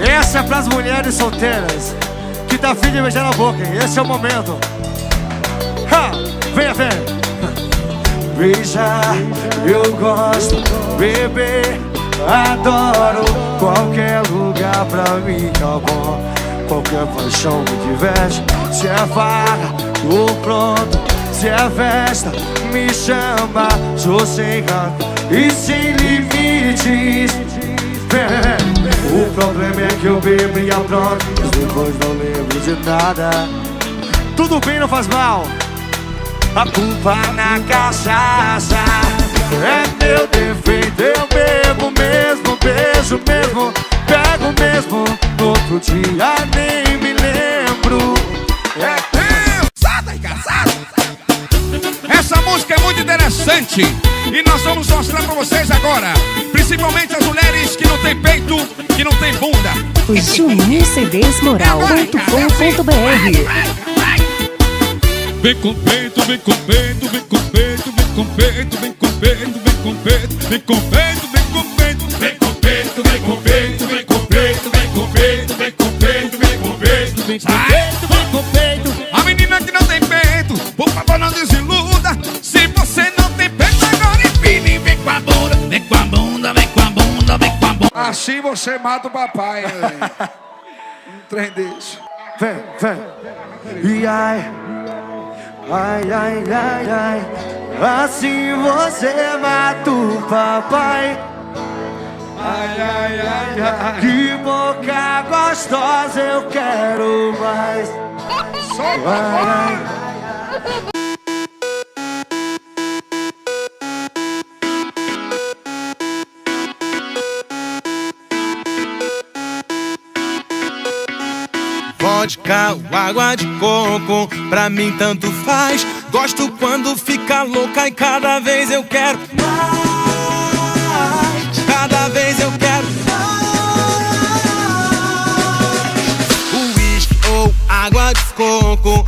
Essa é pras mulheres solteiras que tá afim de beijar na boca, hein? Esse é o momento. Ha! Venha, venha. Beijar, eu gosto. Beber, adoro. Qualquer lugar pra mim tá bom. Qualquer paixão me diverte. Se é farra, tô pronto. Se é festa, me chama. Sou sem rato e sem limites. O problema é que eu bebo e apronto, depois não lembro de nada. Tudo bem, não faz mal. A culpa na cachaça é meu defeito. Eu bebo mesmo, beijo mesmo, pego mesmo. No outro dia nem me lembro. É Casada e casada. Essa música é muito interessante e nós vamos mostrar pra vocês agora, principalmente as mulheres que não tem peito, que não tem bunda. JuninhoCDsmoral.com.br. Vem com peito, vem com peito, vem com peito, vem com peito, vem com peito, vem com peito, vem com peito, vem com peito, vem com peito, vem com peito, vem com peito, vem com peito, vem com peito, vem com peito, vem com peito, vem com peito. A menina que não tem peito, por favor não desiluda. Se você não tem peito, agora empine, vem com a bunda, vem com a bunda, vem com a bunda, vem com a bunda. Assim você mata o papai, um trem desse. Vem, vem. E ai, ai, ai, ai, ai. Assim você mata o papai. Ai, ai, ai, ai. Que boca gostosa, eu quero mais. Ai, ai. Vodka ou água de coco, pra mim tanto faz. Gosto quando fica louca e cada vez eu quero mais. Cada vez eu quero mais. Uísque ou água de coco,